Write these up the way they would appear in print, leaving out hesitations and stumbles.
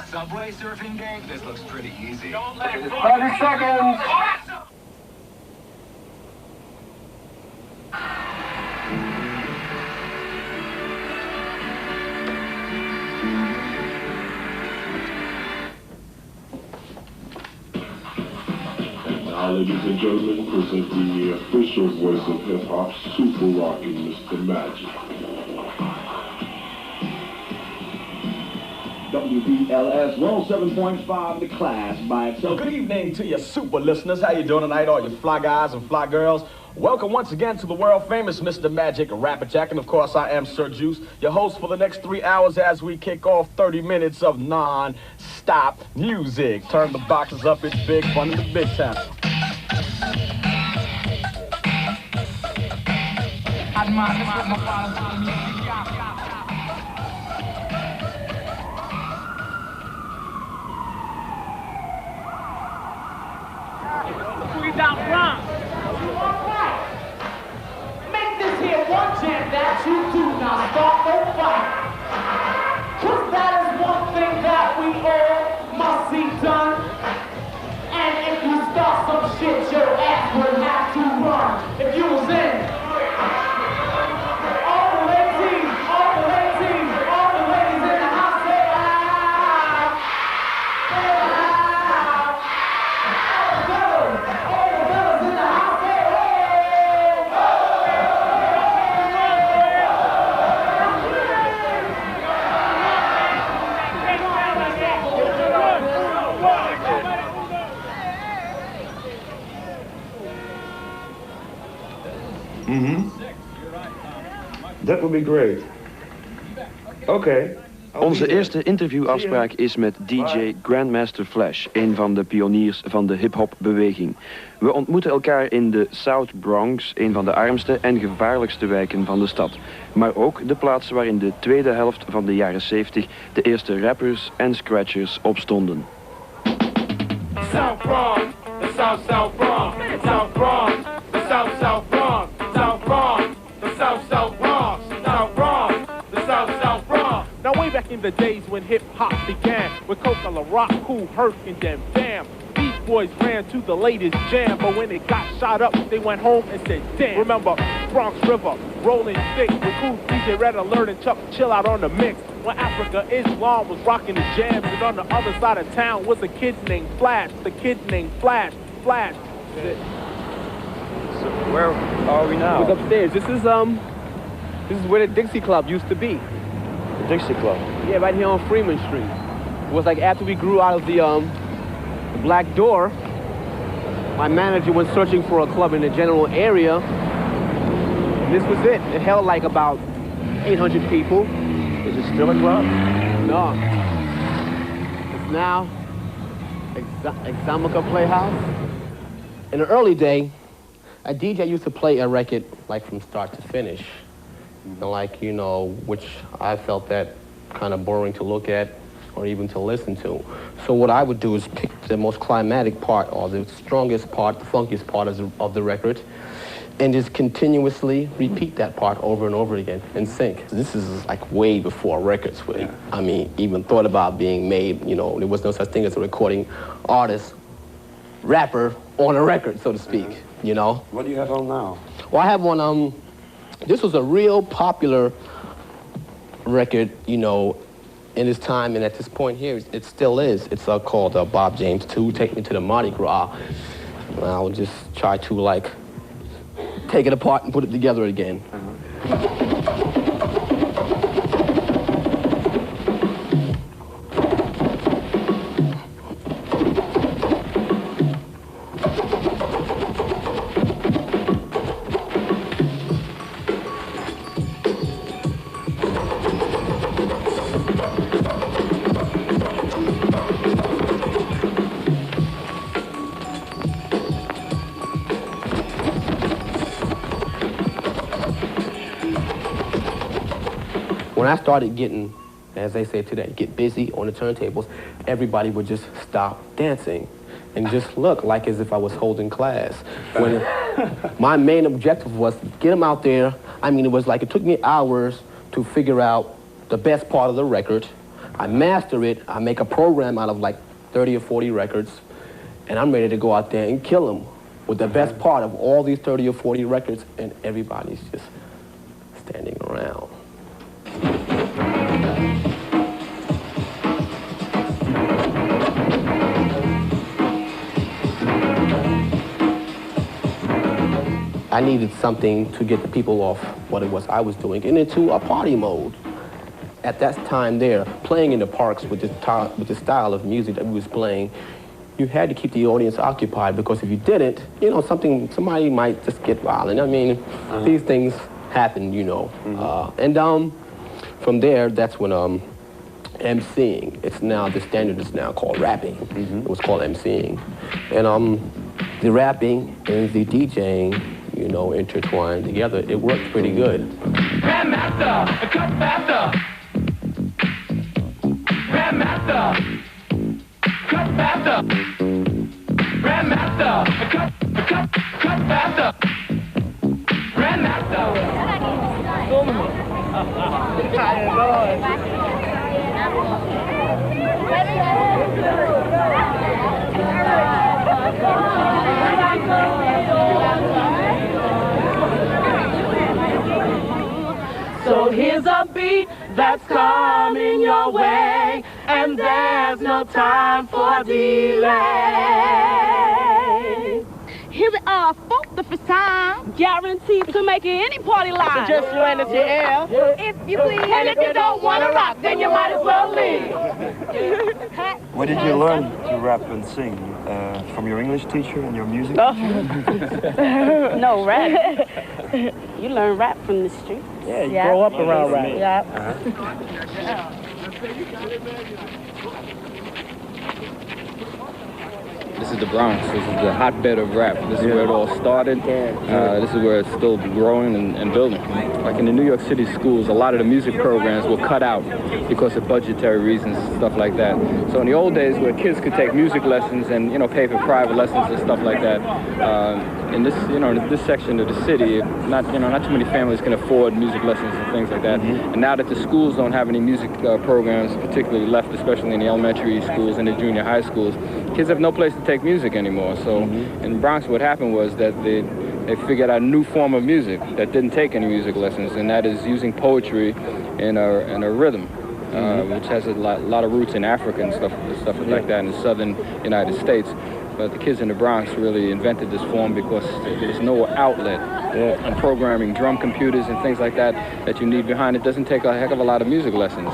Subway surfing game? This looks pretty easy. 30 seconds. Now, ladies and gentlemen, presenting the official voice of hip-hop, super rocking Mr. Magic. WBLS 107.5, the class by itself. Good evening to you super listeners. How you doing tonight, all you fly guys and fly girls? Welcome once again to the world famous Mr. Magic Rapper Jack. And of course, I am Sir Juice, your host for the next 3 hours as we kick off 30 minutes of non-stop music. Turn the boxes up, it's big fun in the big town. Down front. Make this here one chant that you do not start no fight. Cause that is one thing that we all must see done. And if you start some shit, your ass will have to run. If you was in all the ladies, all the ladies, all the ladies in the house say ah, say ah. That would be great. Okay. Onze eerste interviewafspraak is met DJ Grandmaster Flash, een van de pioniers van de hip-hop beweging. We ontmoeten elkaar in de South Bronx, een van de armste en gevaarlijkste wijken van de stad. Maar ook de plaats waar in de tweede helft van de jaren 70 de eerste rappers en scratchers opstonden. South Bronx, the South Bronx, South Bronx, the South Bronx, South Bronx, the South Bronx, South Bronx, the South Bronx. Now way back in the days when hip-hop began, with Coca La Rock, Kool Herc, and them damn, these boys ran to the latest jam, but when it got shot up, they went home and said, damn. Remember Bronx River, Rolling Thick, with Cool DJ Red Alert and Chuck Chill out on the mix. When Africa Islam was rocking the jams, and on the other side of town was a kid named Flash, the kid named Flash. So where are we now? We're upstairs. This is where the Dixie Club used to be. The Dixie Club? Yeah, right here on Freeman Street. It was like after we grew out of the Black Door, my manager went searching for a club in the general area. And this was it. It held like about 800 people. Is it still a club? No. It's now Examica Playhouse. In the early day, a DJ used to play a record like from start to finish. And like, you know, which I felt that kind of boring to look at or even to listen to. So what I would do is pick the most climatic part or the strongest part, the funkiest part of the record, and just continuously repeat that part over and over again and sync. So this is like way before records were, I mean, even thought about being made. You know, there was no such thing as a recording artist, rapper on a record, so to speak, you know? What do you have on now? Well, I have one, this was a real popular record, you know, in its time, and at this point here, it still is. It's called Bob James 2, Take Me to the Mardi Gras. And I'll just try to, like, take it apart and put it together again. When I started getting, as they say today, get busy on the turntables, everybody would just stop dancing and just look like as if I was holding class. When my main objective was to get them out there. I mean, it was like, it took me hours to figure out the best part of the record. I master it. I make a program out of like 30 or 40 records, and I'm ready to go out there and kill them with the best part of all these 30 or 40 records, and everybody's just standing around. I needed something to get the people off what it was I was doing and into a party mode. At that time there, playing in the parks with the style of music that we was playing, you had to keep the audience occupied, because if you didn't, you know, somebody might just get violent. I mean, these things happen, you know. From there, that's when MCing. It's now, the standard is now called rapping. It was called MCing. And the rapping and the DJing, you know, intertwined together. It worked pretty good. Grandmaster, cut faster. Grandmaster, cut faster. Grandmaster, cut faster. Grandmaster. So here's a beat that's coming your way, and there's no time for delay. Here we are, for the first time, guaranteed to make it any party live. So just land at your air, if you please. and if you don't want to rock, then you might as well leave. Where did you learn to rap and sing? From your English teacher and your music teacher? No, rap. You learn rap from the street. Yeah, you grow up around rap. Yeah. This is the Bronx. This is the hotbed of rap. This is where it all started. This is where it's still growing and building. Like in the New York City schools, a lot of the music programs were cut out because of budgetary reasons, stuff like that. So in the old days, where kids could take music lessons and, you know, pay for private lessons and stuff like that, in this, you know, in this section of the city, not too many families can afford music lessons and things like that. And now that the schools don't have any music programs, particularly left, especially in the elementary schools and the junior high schools, kids have no place to take music anymore. So in the Bronx, what happened was that they figured out a new form of music that didn't take any music lessons, and that is using poetry in a rhythm, which has a lot of roots in Africa and stuff like that in the southern United States. But the kids in the Bronx really invented this form because there's no outlet. And programming drum computers and things like that you need behind it doesn't take a heck of a lot of music lessons.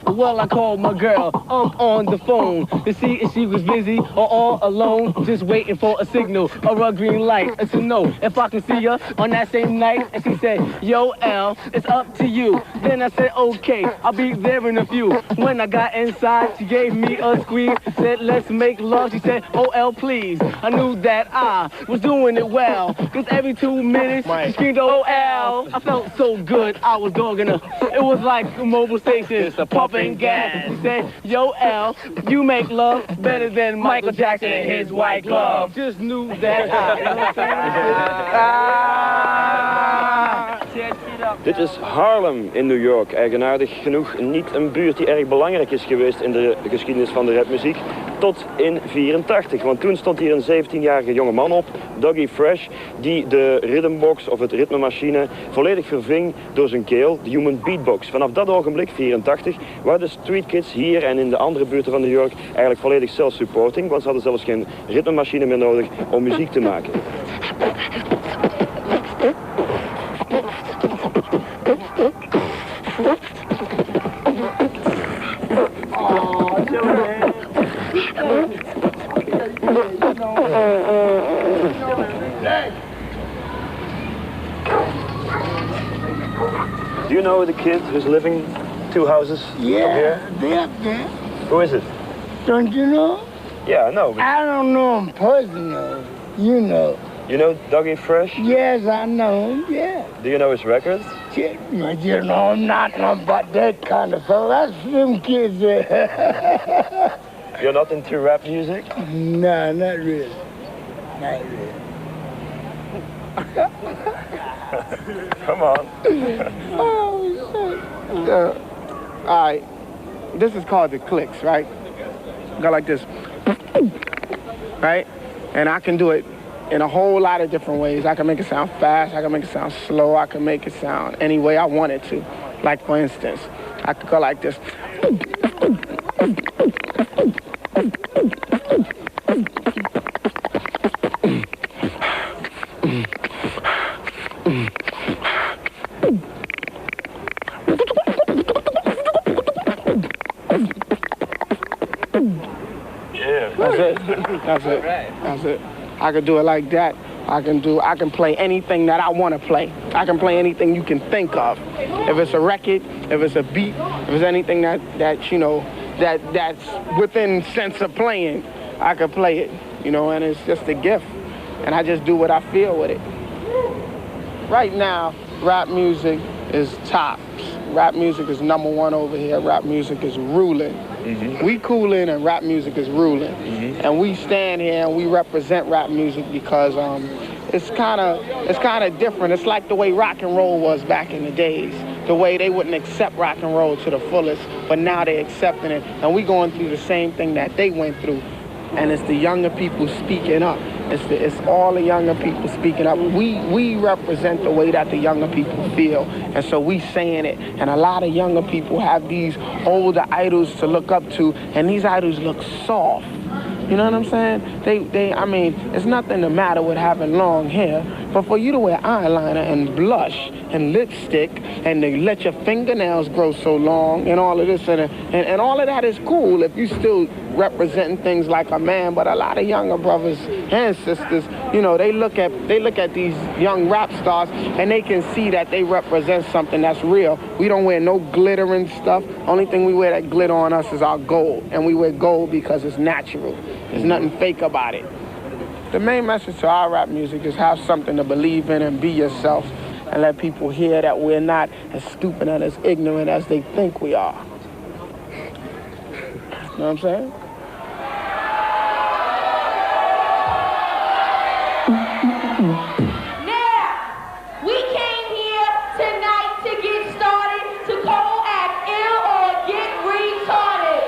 Well, I called my girl, I'm on the phone to see if she was busy or all alone, just waiting for a signal or a green light to know if I can see her on that same night. And she said, yo, L, it's up to you. Then I said, okay, I'll be there in a few. When I got inside, she gave me a squeeze, said, let's make love. She said, oh, L, please. I knew that I was doing it well, because every 2 minutes, she screamed, oh, L. I felt so good, I was dogging her. It was like a mobile station, pumping gas. She said, yo, L, you make love better than Michael Jackson and his white glove. Just knew that Dit is Harlem in New York. Eigenaardig genoeg niet een buurt die erg belangrijk is geweest in de geschiedenis van de rapmuziek. Tot in 84, want toen stond hier een 17-jarige jongeman op, Dougie Fresh, die de rhythmbox of het ritmemachine volledig verving door zijn keel, de human beatbox. Vanaf dat ogenblik, 84, waren de street kids hier en in de andere buurten van New York eigenlijk volledig self-supporting, want ze hadden zelfs geen ritmemachine meer nodig om muziek te maken. Do you know the kid who's living 2 houses up here? They're up there. Who is it? Don't you know? Yeah, I know. I don't know him personally. You know. You know Dougie Fresh? Yes, I know him, yeah. Do you know his records? You know, I'm not about that kind of fellow. That's for them kids. You're not into rap music? No, not really. Not really. Come on. Oh, shit. All right, this is called the clicks, right? Go like this, right? And I can do it in a whole lot of different ways. I can make it sound fast, I can make it sound slow, I can make it sound any way I want it to. Like for instance, I could go like this. That's it. That's it. That's it. I can do it like that. I can play anything that I want to play. I can play anything you can think of. If it's a record, if it's a beat, if it's anything that you know, that's within sense of playing, I can play it, you know, and it's just a gift. And I just do what I feel with it. Right now, rap music is tops. Rap music is #1 over here. Rap music is ruling. Mm-hmm. We coolin' and rap music is ruling. Mm-hmm. And we stand here and we represent rap music because it's kind of different. It's like the way rock and roll was back in the days. The way they wouldn't accept rock and roll to the fullest, but now they're accepting it. And we going through the same thing that they went through. And it's the younger people speaking up. It's all the younger people speaking up. We represent the way that the younger people feel, and so we saying it. And a lot of younger people have these older idols to look up to, and these idols look soft. You know what I'm saying? I mean, it's nothing the matter with having long hair, but for you to wear eyeliner and blush and lipstick and to let your fingernails grow so long and all of this and all of that is cool if you still representing things like a man. But a lot of younger brothers and sisters, you know, they look at these young rap stars and they can see that they represent something that's real. We don't wear no glittering stuff. Only thing we wear that glitter on us is our gold, and we wear gold because it's natural. There's nothing fake about it. The main message to our rap music is have something to believe in and be yourself, and let people hear that we're not as stupid and as ignorant as they think we are. You know what I'm saying? Now, we came here tonight to get started, to go act ill or get retarded.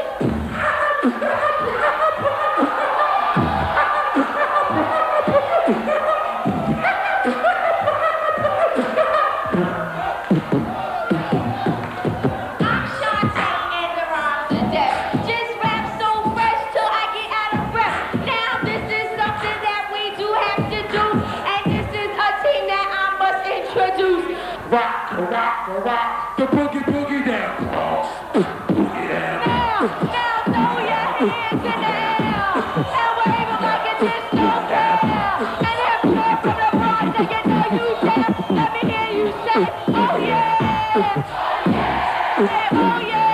Rock, the boogie down. Now, throw your hands in the air and wave them like a disco bell. And if you're from the Bronx and you know you can, let me hear you say, oh yeah, oh yeah.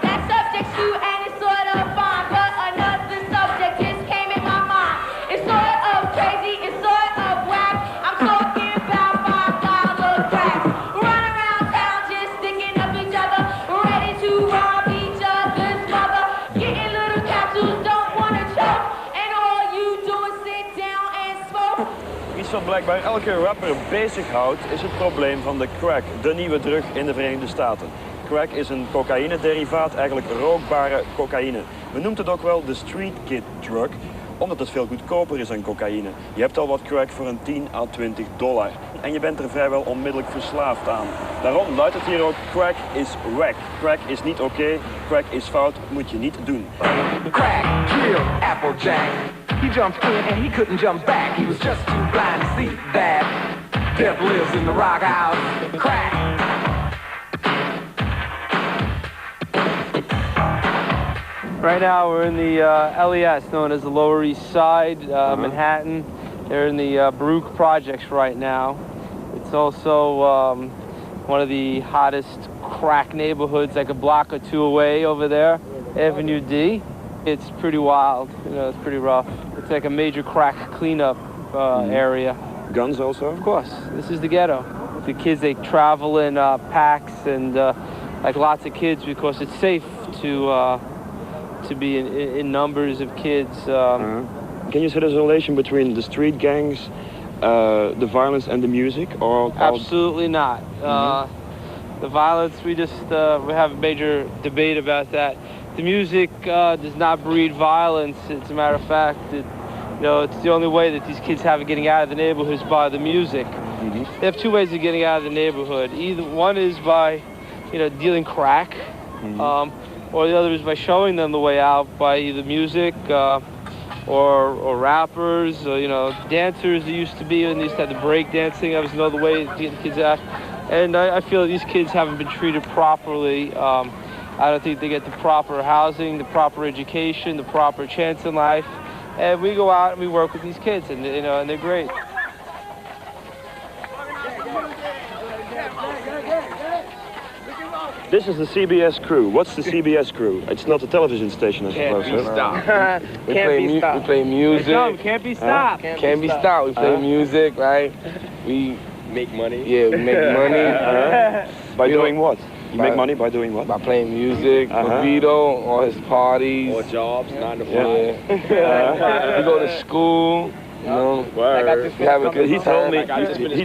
That subject's you and it's sort of fine, but another subject just came in my mind. It's sort of crazy, it's sort of whack. I'm talking about $5 cracks. Run around town just sticking up each other, ready to rob each other's mother. Getting little capsules, don't want to choke, and all you do is sit down and smoke. Iets wat blijkbaar elke rapper bezighoudt is het probleem van de crack, de nieuwe drug in de Verenigde Staten. Crack is een cocaïne-derivaat, eigenlijk rookbare cocaïne. Men noemt het ook wel de street kid drug, omdat het veel goedkoper is dan cocaïne. Je hebt al wat crack voor een $10 à $20 en je bent er vrijwel onmiddellijk verslaafd aan. Daarom luidt het hier ook, crack is wack. Crack is niet oké, crack is fout, moet je niet doen. Crack, kill, Applejack. He jumped in and he couldn't jump back. He was just too blind to see that death lives in the rock house. Crack. Right now we're in the LES, known as the Lower East Side, Manhattan. They're in the Baruch projects right now. It's also one of the hottest crack neighborhoods, like a block or two away over there, Avenue D. It's pretty wild, you know, it's pretty rough. It's like a major crack cleanup area. Guns also? Of course, this is the ghetto. The kids, they travel in packs and like lots of kids because it's safe to be in numbers of kids. Can you see there's a relation between the street gangs the violence and the music, or absolutely not. The violence, we have a major debate about that. The music does not breed violence. As a matter of fact, it's the only way that these kids have of getting out of the neighborhood is by the music. They have two ways of getting out of the neighborhood. Either one is by, dealing crack, or the other is by showing them the way out by either music or rappers, or, dancers. There used to be, and they used to have the break dancing. That was another way to get the kids out. And I feel that these kids haven't been treated properly. I don't think they get the proper housing, the proper education, the proper chance in life. And we go out and we work with these kids, and and they're great. This is the CBS crew. What's the CBS crew? It's not a television station, I suppose. Can't be stopped. We play music. No, can't be stopped. Can't be stopped. We play music, right? We make money. Yeah, we make money. By doing what? You make money by doing what? By playing music, Vito, all his parties. Or jobs, 9 to 5. We go to school. He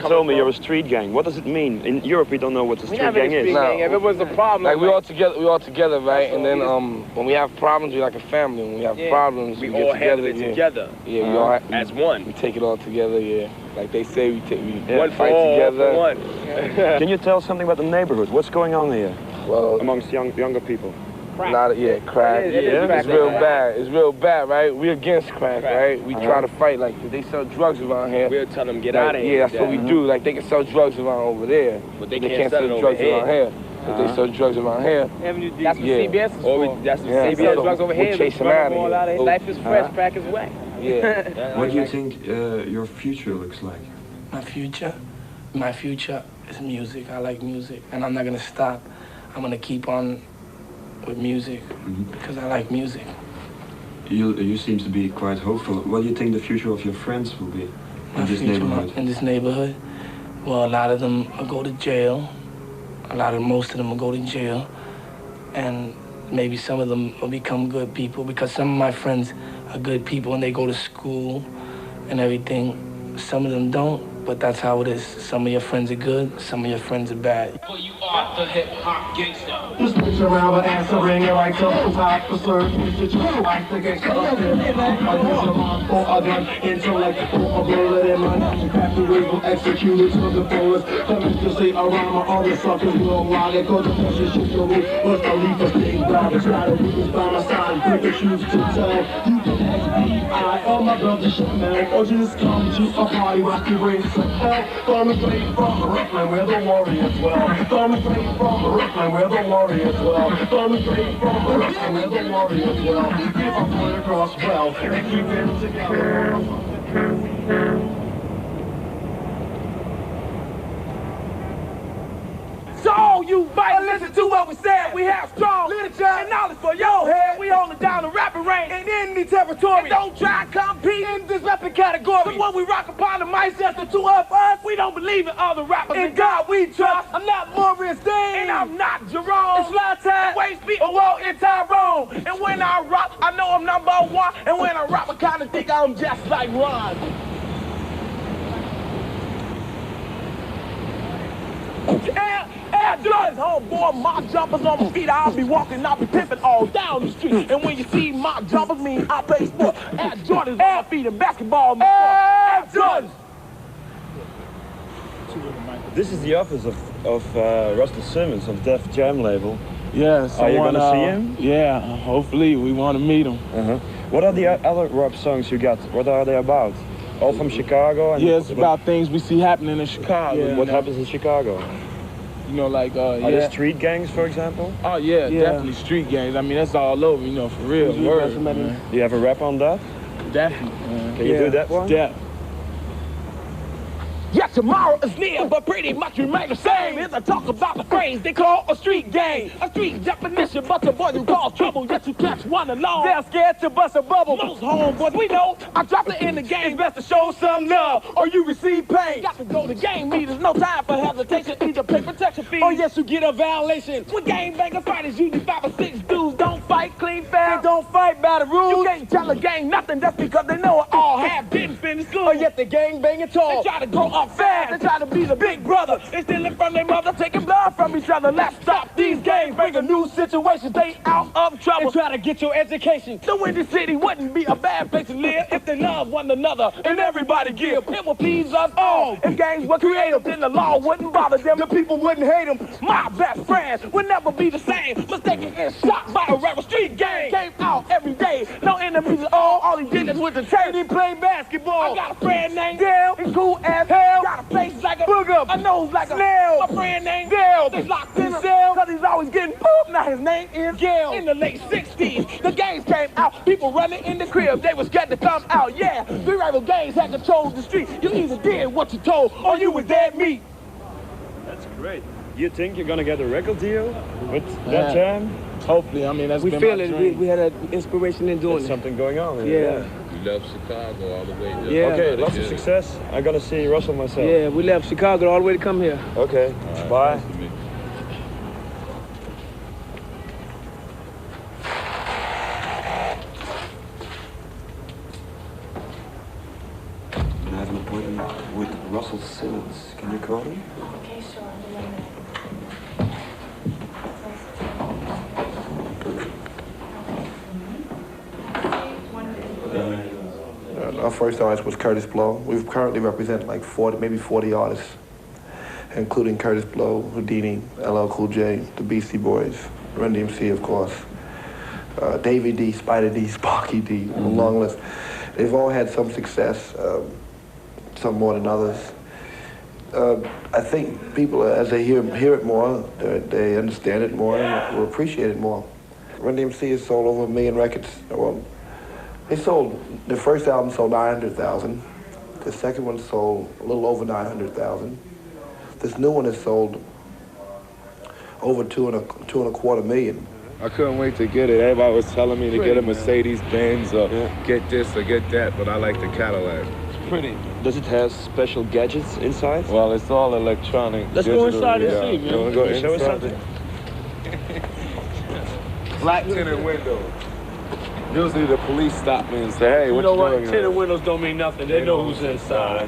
told me you're a street gang. What does it mean? In Europe, we don't know what a street gang is. If it was a problem, like we all together, right? And then when we have problems, we like a family. When we have problems, we all get handle together. it together. Yeah, we all as one. We take it all together. Yeah, like they say, we one fight for all, together. For one. Can you tell something about the neighborhood? What's going on here? Well, amongst younger people. Crack. Crack. It's real bad. It's real bad, right? We're against crack, right? We try to fight. Like, they sell drugs around here. We'll tell them get out of here. Yeah, that's what we do. Like, they can sell drugs around over there, but they can't sell drugs around here. If they sell drugs around here, that's what CBS is for. That's what CBS drugs over here. We'll chase them out of here. Life is fresh, crack is wet. Yeah. What do you think your future looks like? My future is music. I like music, and I'm not gonna stop. I'm gonna keep on with music because I like music. You seem to be quite hopeful. What do you think the future of your friends will be in this neighborhood? In this neighborhood, well, a lot of them will go to jail. Most of them will go to jail, and maybe some of them will become good people because some of my friends are good people and they go to school and everything. Some of them don't. But that's how it is. Some of your friends are good, some of your friends are bad. But you are the hip-hop gangster. Just switch around but answering it right to the top for certain. It's just like the gangster up there. I use a mind for a gun, intellect for a bullet in my name. Crafty ways will execute it to the fullest. Coming to say a rhyme or other suckers will lie. They go to push and shoot the roof. What's the leaf of big dog? It's not a roof by my side. Pick and choose to tell. You can FBI or my brother Chanel. Or just come to a party, rock your brains. Thumbing straight from Brooklyn where the warriors dwell. Thumbing straight from Brooklyn where the warriors dwell. Thumbing straight from Brooklyn where the warriors dwell. Keep our point across well and keep it together. So you might listen to what we said. We have strong literature and knowledge for your head. We hold it down the rapping range in any territory. And don't try to compete in this rapping category. But when we rock upon the mic, just the two of us, we don't believe in other rappers. In God we trust. I'm not Maurice Dean. And I'm not Jerome. It's Lata, Waste Beat, or Walt and Tyrone. And when I rock, I know I'm number one. And when I rap, I kinda think I'm just like Ron. Air Jordans, homeboy, my jumpers on my feet. I'll be walking, I'll be pimping all down the street. And when you see my jumpers, mean I play sports. Air Jordans on my feet and basketball. Air Jordans. This is the office of Russell Simmons of Def Jam label. Yeah, are you going to see him? Yeah, hopefully we want to meet him. What are the other rap songs you got? What are they about? All from Chicago? And yeah, it's about things we see happening in Chicago. Yeah, what happens in Chicago? You know, like, Are there street gangs, for example? Oh, yeah, definitely street gangs. I mean, that's all over, you know, for real. Word, man. Do you have a rap on that? Definitely, man. Can you do that one? Yeah. Yeah, tomorrow is near, but pretty much remain the same. As I talk about the phrase they call a street gang. A street definition, but the boys who cause trouble, yet you catch one alone. They're scared to bust a bubble. Most homeboys we know, I dropped it in the game. Best to show some love, or you receive pain. Got to go to game meters, no time for hesitation. Either pay protection fees, or yes, you get a violation. When gangbangers fighters, usually 5 or 6 dudes don't fight. fight clean fast. They don't fight by the rules. You can't tell a gang nothing just because they know it all half didn't finish school. Or yet the gang banging tall. They try to grow up fast. They try to be the big brother. They stealing from their mother, taking blood from each other. Let's stop these gangs bringing new situations. They out of trouble and try to get your education. The Windy City wouldn't be a bad place to live if they love one another and everybody give. It will please us all. If gangs were creative, then the law wouldn't bother them. The people wouldn't hate them. My best friends would never be the same. Mistaken and shot by a rebel street gang. Came out every day, no enemies at all. All he did is went to church. He played basketball. I got a friend named Dale. He's cool as hell. Got a face like a booger, a nose like a snail. My friend named Dale. They locked in a cell because he's always getting pooped. Now his name is Gail. In the late 60s, the gangs came out. People running in the crib. They was scared to come out. Yeah, three rival gangs had control of the street. You either did what you told or you was dead meat. That's great. You think you're gonna get a record deal with that jam? Hopefully, I mean, that's been feel my it. dream. We had an inspiration in doing There's it. something going on. Yeah. We left Chicago all the way. Yeah. Okay, lots of success. I'm gonna see Russell myself. Yeah, we left Chicago all the way to come here. Okay, bye. I have an appointment with Russell Simmons. Can you call him? Okay, sure. Our first artist was Curtis Blow. We currently represent like 40, maybe 40 artists, including Curtis Blow, Houdini, LL Cool J, the Beastie Boys, Run DMC, of course, Davey D, Spider D, Sparky D, a long list. They've all had some success, some more than others. I think people, as they hear it more, they understand it more and will appreciate it more. Run DMC has sold over 1 million records. Well, the first album sold 900,000. The second one sold a little over 900,000. This new one has sold over 2.25 million. I couldn't wait to get it. Everybody was telling me to get a Mercedes-Benz or get this or get that, but I like the Cadillac. It's pretty. Does it have special gadgets inside? Well, it's all electronic. Let's go inside and see, man. You want to go Show us inside? something. Black tinted window. Usually the police stop me and say, hey, what you know what? doing? Tinted windows don't mean nothing. They know who's inside.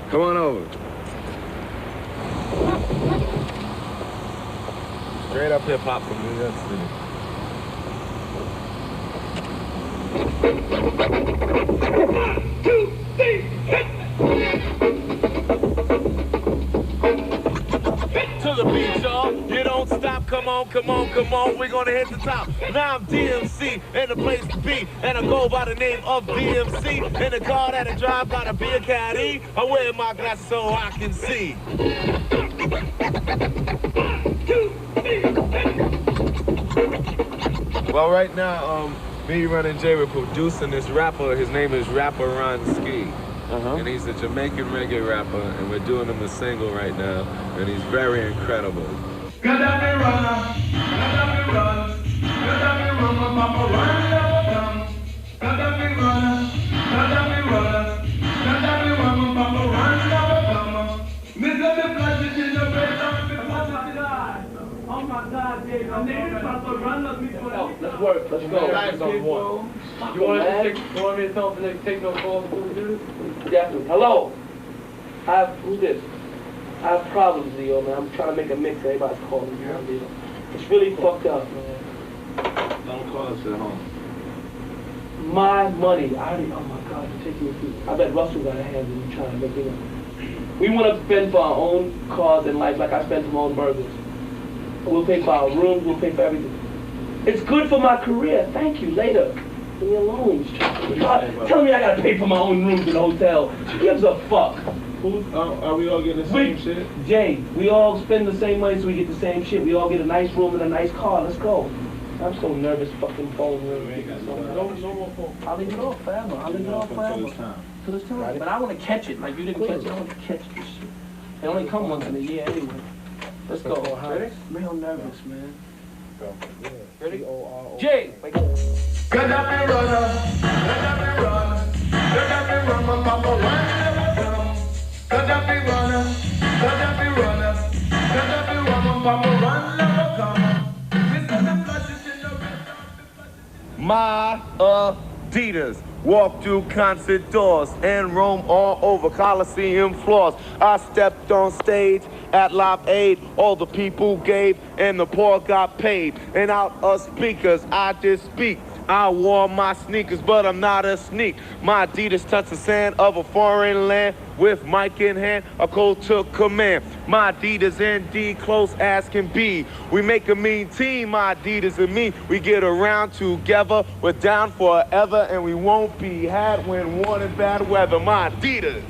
Come on over. Straight up hip-hop from New York To the beat, y'all. You don't stop. Come on, come on, come on. We're gonna hit the top. Now I'm DMC and the place to be. And I go by the name of DMC. And the car that I drive gotta be a caddy. I wear my glasses so I can see. Well, right now, me, Run, and Jay, we're producing this rapper. His name is Rapper Ron Ski. And he's a Jamaican reggae rapper, and we're doing him a single right now, and he's very incredible. Oh my God, Dave, let's work, let's go. You want me to tell them to take no calls before we do this? Definitely. Hello? Who's this? I have problems, Leo, man. I'm trying to make a mix. Everybody's calling me, Leo. It's really fucked up, man. Don't call us at home. My money. Oh my God, you're taking me through. I bet Russell got a hand in you trying to make it up. We want to spend for our own cars in life like I spend for my own burgers. We'll pay for our rooms, we'll pay for everything. It's good for my career. Thank you. Later. Leave me alone. Tell me I gotta pay for my own rooms in the hotel. Who gives a fuck? Are we all getting the same shit? Jay, we all spend the same money so we get the same shit. We all get a nice room and a nice car. Let's go. I'm so nervous. Fucking phone ring. No more phone. I'll leave it off forever. I'll leave it off forever. Till it's time. But I want to catch it like you didn't catch it. I want to catch this shit. They only come once in a year anyway. Let's go. Ready? Real nervous, man. Go. Ready? Jay, wake up. Get up and run, get up and run, get up and run, my papa run, never come. Get up and run, get up and run, get up and run, my papa run, never come. Mr. the flash is in the red. my Adidas. Walk through concert doors and roam all over Coliseum floors. I stepped on stage at Live Aid. All the people gave and the poor got paid. And out of speakers, I just speak. I wore my sneakers, but I'm not a sneak. My Adidas touched the sand of a foreign land. With mic in hand, a code took command. My Adidas indeed close as can be. We make a mean team, my Adidas and me. We get around together, we're down forever, and we won't be had when worn in bad weather. My Adidas.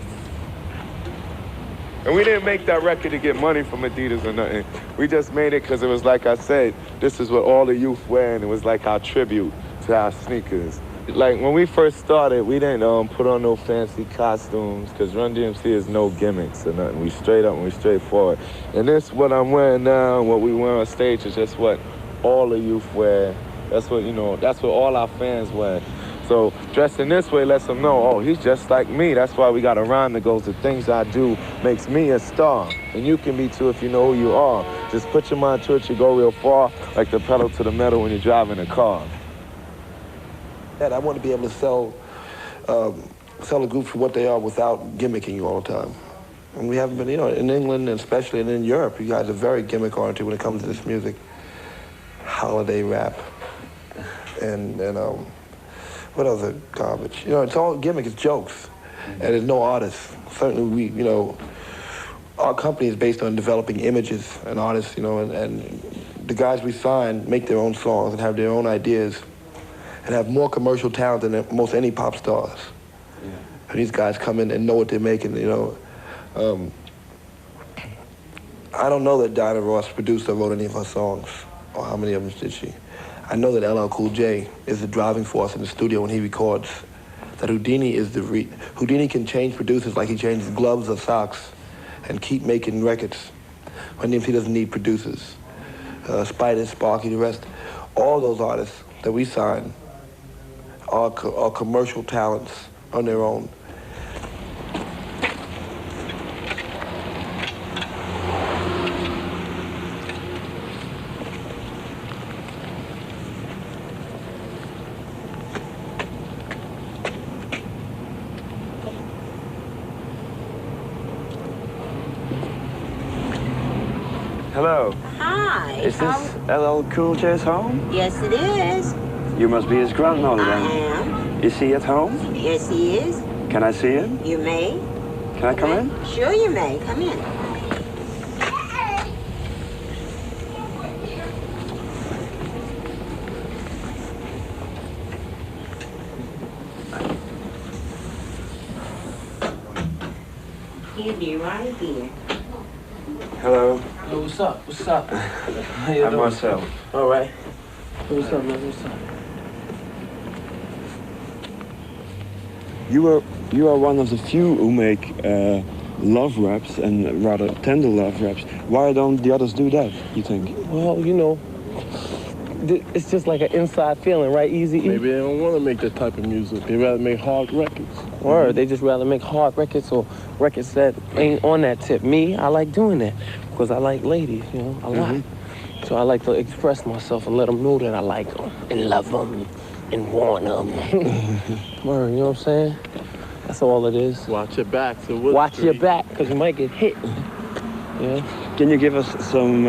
And we didn't make that record to get money from Adidas or nothing. We just made it because it was like I said, this is what all the youth wear, and it was like our tribute to our sneakers. Like when we first started, we didn't put on no fancy costumes because Run DMC is no gimmicks or nothing. We straight up and we straightforward. And this, what I'm wearing now, what we wear on stage is just what all the youth wear. That's what, you know, that's what all our fans wear. So dressing this way lets them know, oh, he's just like me. That's why we got a rhyme that goes, the things I do makes me a star. And you can be too if you know who you are. Just put your mind to it, you go real far, like the pedal to the metal when you're driving a car. I want to be able to sell the groups for what they are without gimmicking you all the time. And we haven't been, you know, in England and especially in Europe, you guys are very gimmick-oriented when it comes to this music. Holiday rap and what other garbage? You know, it's all gimmick, it's jokes. And there's no artists. Certainly we, you know, our company is based on developing images and artists, you know, and the guys we sign make their own songs and have their own ideas and have more commercial talent than most any pop stars. Yeah. And these guys come in and know what they're making, you know. I don't know that Diana Ross produced or wrote any of her songs, or how many of them did she. I know that LL Cool J is the driving force in the studio when he records. That Houdini is Houdini can change producers like he changes gloves or socks and keep making records. Run DMC doesn't need producers. Spider, Sparky, the rest, all those artists that we sign are commercial talents on their own. Hello. Hi. Is this LL Cool J's home? Yes, it is. You must be his grandmother then. I am. Is he at home? Yes, he is. Can I see him? You may. Can I come in? Sure you may. Come in. He'll be right here. Hello. Yo, what's up? What's up? How you I'm doing? Marcel. All right. What's up, man? What's up? You are one of the few who make love raps and rather tender love raps. Why don't the others do that, you think? Well, you know, it's just like an inside feeling, right, Easy? Maybe they don't want to make that type of music. They rather make hard records. Or they just rather make hard records or records that ain't on that tip. Me, I like doing that because I like ladies, you know, a lot. So I like to express myself and let them know that I like them and love them and want them. Word, you know what I'm saying? That's all it is. Watch your back. So watch your back because you might get hit. Yeah. Can you give us some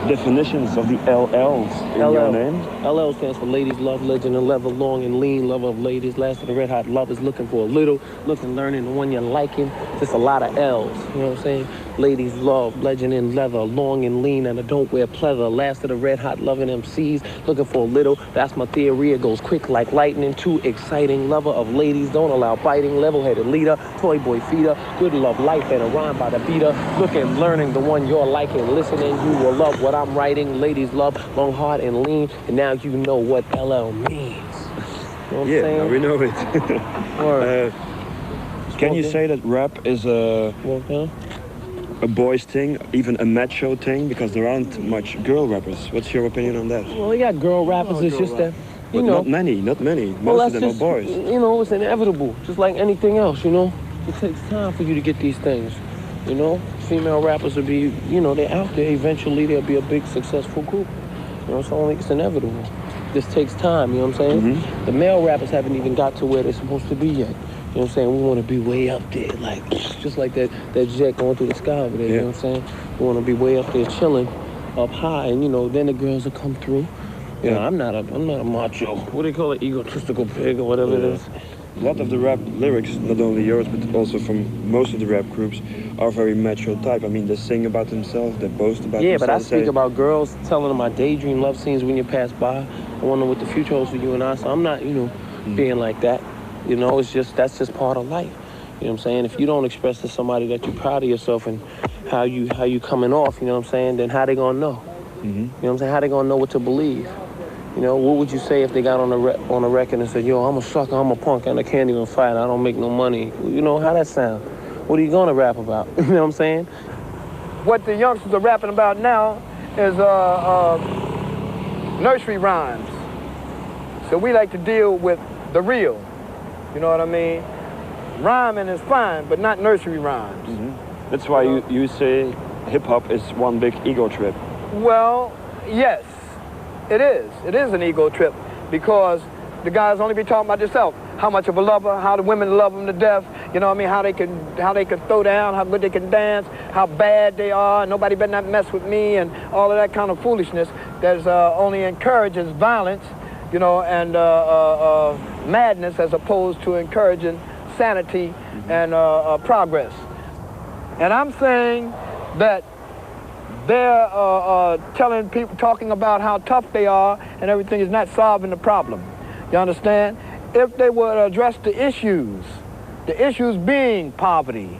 definitions of the LLs in your name? LL stands for Ladies Love, Legend and Level, Long and Lean, Love of Ladies, Last of the Red Hot Lovers, Looking for a Little, Looking, Learning, the one you're liking. Just a lot of L's, you know what I'm saying? Ladies Love, Legend and Leather, Long and Lean, and I don't wear pleather. Last of the Red Hot Loving MCs, Looking for a Little. That's my theory. It goes quick like lightning. Too exciting. Lover of ladies, don't allow biting. Level-headed leader, toy boy feeder. Good love life and a rhyme by the beater. Looking, learning, the one you're liking. Listening, you will love what I'm writing. Ladies love, long, hard, and lean. And now you know what LL means. You know what I'm saying? Now we know it. Can you say that rap is a boys thing, even a macho thing? Because there aren't much girl rappers. What's your opinion on that? Well, you got girl rappers. It's just that, you but know. not many. Well, Most of them are just, boys. You know, it's inevitable. Just like anything else, you know. It takes time for you to get these things. You know, female rappers will be, you know, they're out there. Eventually, they'll be a big, successful group. You know, so I think it's inevitable. this takes time, you know what I'm saying? The male rappers haven't even got to where they're supposed to be yet. You know what I'm saying? We want to be way up there, like, just like that jet going through the sky over there, you know what I'm saying? We want to be way up there chilling, up high, and, you know, then the girls will come through. You know, I'm not a macho, what do they call it, egotistical pig or whatever it is. A lot of the rap lyrics, not only yours, but also from most of the rap groups, are very macho type. I mean, they sing about themselves, they boast about themselves. Yeah, but I speak about girls telling them my daydream love scenes when you pass by. I wonder what the future holds for you and I, so I'm not, you know, being like that. You know, it's just, that's just part of life. You know what I'm saying? If you don't express to somebody that you're proud of yourself and how you coming off, you know what I'm saying, then how they gonna know? You know what I'm saying? How they gonna know what to believe? You know, what would you say if they got on a record and said, yo, I'm a sucker, I'm a punk, and I can't even fight, I don't make no money. You know, how that sound? What are you gonna rap about? You know what I'm saying? What the youngsters are rapping about now is nursery rhymes. So we like to deal with the real. You know what I mean? Rhyming is fine, but not nursery rhymes. That's why you say hip-hop is one big ego trip. Well, yes, it is. It is an ego trip because the guys only be talking about themselves. How much of a lover, how the women love them to death, you know what I mean, how they can throw down, how good they can dance, how bad they are, nobody better not mess with me, and all of that kind of foolishness that only encourages violence, you know, and madness as opposed to encouraging sanity and progress. And I'm saying that they're telling people, talking about how tough they are and everything is not solving the problem. You understand? If they would address the issues being poverty,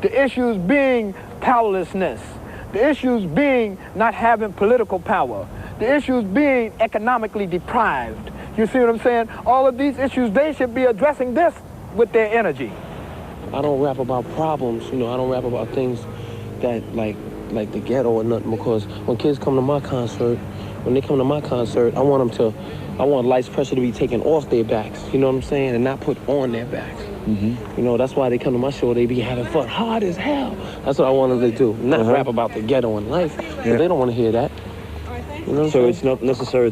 the issues being powerlessness, the issues being not having political power, the issues being economically deprived. You see what I'm saying? All of these issues, they should be addressing this with their energy. I don't rap about problems, you know, I don't rap about things that like the ghetto or nothing, because when kids come to my concert, I want lights pressure to be taken off their backs, you know what I'm saying, and not put on their backs. You know, that's why they come to my show, they be having fun, hard as hell. That's what I want them to do, not rap about the ghetto and life, but they don't want to hear that. You know so it's not necessary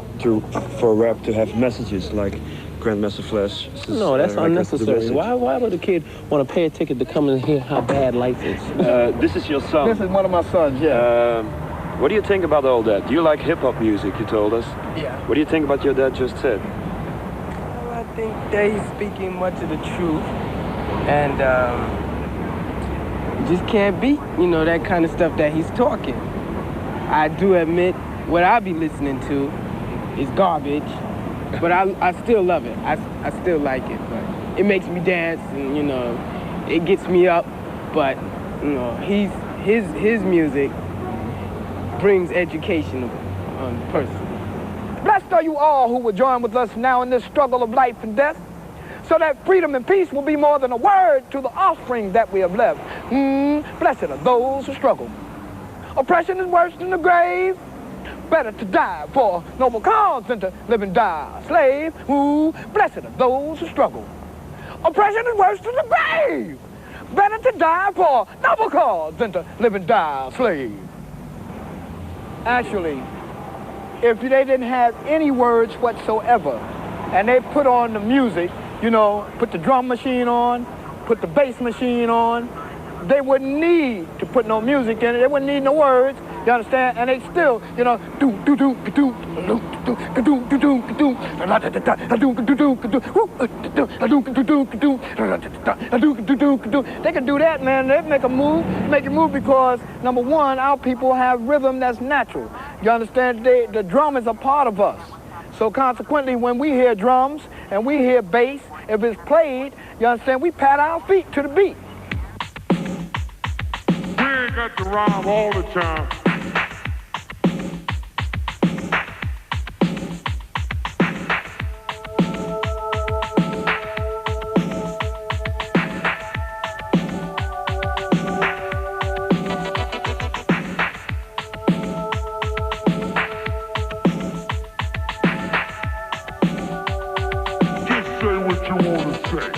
for rap to have messages like Grandmaster Flash. No, that's unnecessary. Why would a kid want to pay a ticket to come and hear how bad life is? This is your son. This is one of my sons, yeah. What do you think about all that? Do you like hip-hop music, you told us? Yeah. What do you think about what your dad just said? Well, I think that he's speaking much of the truth. And you just can't beat, you know, that kind of stuff that he's talking. I do admit what I be listening to is garbage, but I still love it. I still like it. But it makes me dance, and, you know, it gets me up. But, you know, his music brings education on the person. Blessed are you all who will join with us now in this struggle of life and death, so that freedom and peace will be more than a word to the offspring that we have left. Blessed are those who struggle. Oppression is worse than the grave. Better to die for noble cause than to live and die a slave. Blessed are those who struggle. Oppression is worse than the grave. Better to die for noble cause than to live and die a slave. Actually, if they didn't have any words whatsoever, and they put on the music, you know, put the drum machine on, put the bass machine on, they wouldn't need to put no music in it. They wouldn't need no words. You understand? And they still, you know, they can do that, man. They make it move because, number one, our people have rhythm that's natural. You understand? The drum is a part of us. So consequently, when we hear drums and we hear bass, if it's played, you understand, we pat our feet to the beat. We ain't got to rhyme all the time. Just say what you want to say.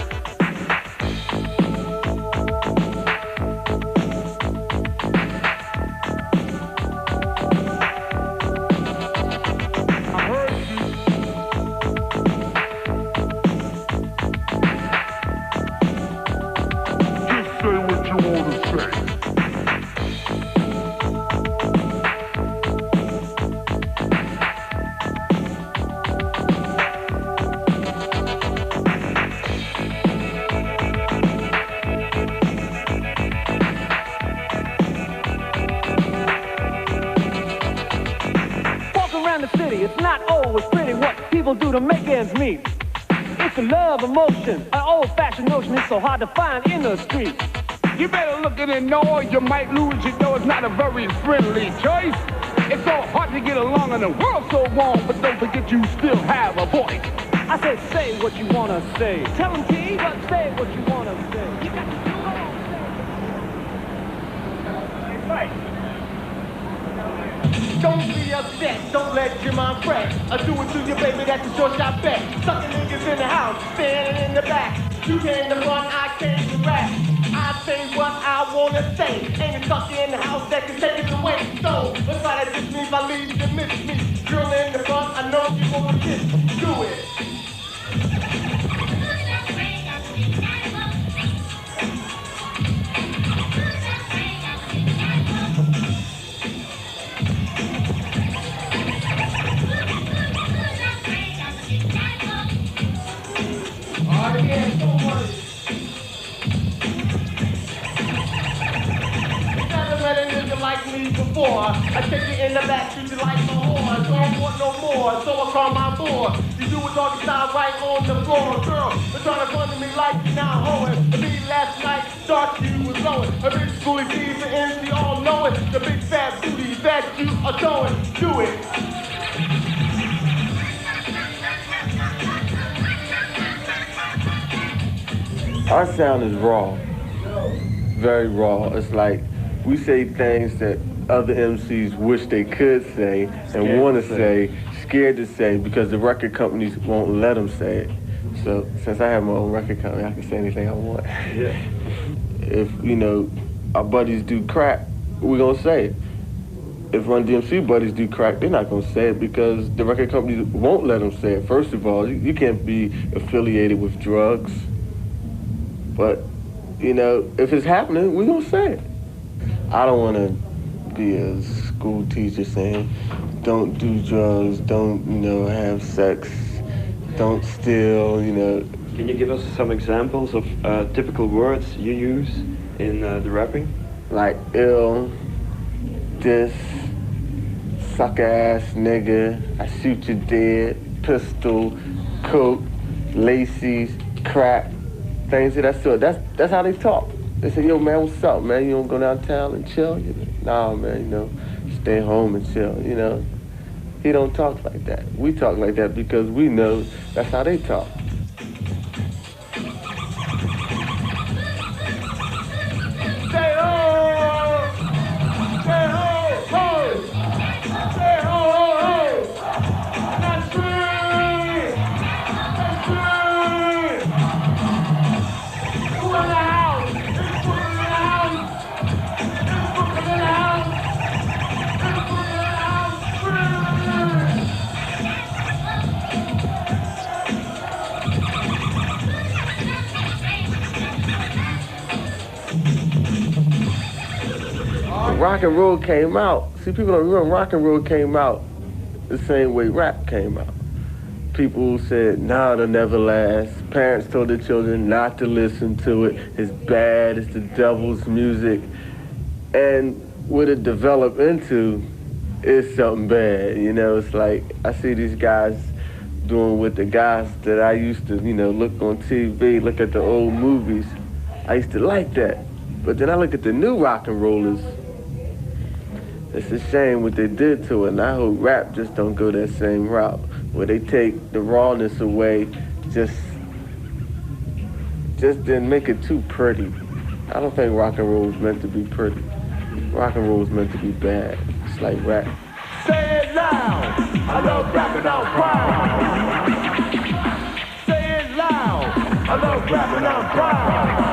around the city. It's not always pretty what people do to make ends meet. It's a love emotion, an old-fashioned notion. It's so hard to find in the street. You better look at it and know you might lose. You know it's not a very friendly choice. It's so hard to get along and the world's so wrong, but don't forget you still have a voice. I said say what you want to say. Tell them T, but say what you want to say. You got to do what you say. Right. Don't be upset, don't let your mind fret. I do it to you, baby, that's a short shot bet. Sucking niggas in the house, standing in the back. You came to run, I came to rap. I say what I wanna say. Ain't a sucker in the house that can take it away. So, let's try to diss me if I leave you to miss me. Girl in the front, I know you wanna kiss. Do it. Like me before, I take you in the back, treat you like my horn. So I want no more, so I call my boy. You do a doggy style right on the floor, girl. They're trying to run to me like you now hoeing. The beat last night, dark you was blowing. A big schoolie D's and N's, we all know it. The big fat booty that you are showing. Do it. Our sound is raw, very raw. It's like we say things that other MCs wish they could say and want to say, scared to say, because the record companies won't let them say it. So since I have my own record company, I can say anything I want. Yeah. If, you know, our buddies do crack, we're gonna say it. If Run DMC buddies do crack, they're not gonna say it because the record companies won't let them say it. First of all, you can't be affiliated with drugs. But, you know, if it's happening, we're gonna say it. I don't want to be a school teacher saying, don't do drugs, don't, you know, have sex, don't steal, you know. Can you give us some examples of typical words you use in the rapping? Like ill, this, suck ass nigga, I shoot you dead, pistol, coke, laces, crack, things of that sort. That's how they talk. They say, yo, man, what's up, man? You don't go downtown and chill? Nah, man, you know, stay home and chill, you know. He don't talk like that. We talk like that because we know that's how they talk. Say ho! Say ho, ho! Say ho, ho, ho! That's good! That's good! Who in the house? Rock and roll came out. See, people don't remember rock and roll came out the same way rap came out. People said, nah, it'll never last. Parents told their children not to listen to it. It's bad, it's the devil's music. And what it developed into is something bad. You know, it's like, I see these guys doing what the guys that I used to, you know, look on TV, look at the old movies. I used to like that. But then I look at the new rock and rollers. It's a shame what they did to it, and I hope rap just don't go that same route, where they take the rawness away, just didn't make it too pretty. I don't think rock and roll was meant to be pretty. Rock and roll was meant to be bad. It's like rap. Say it loud, I love rapping out proud. Say it loud, I love rapping out proud.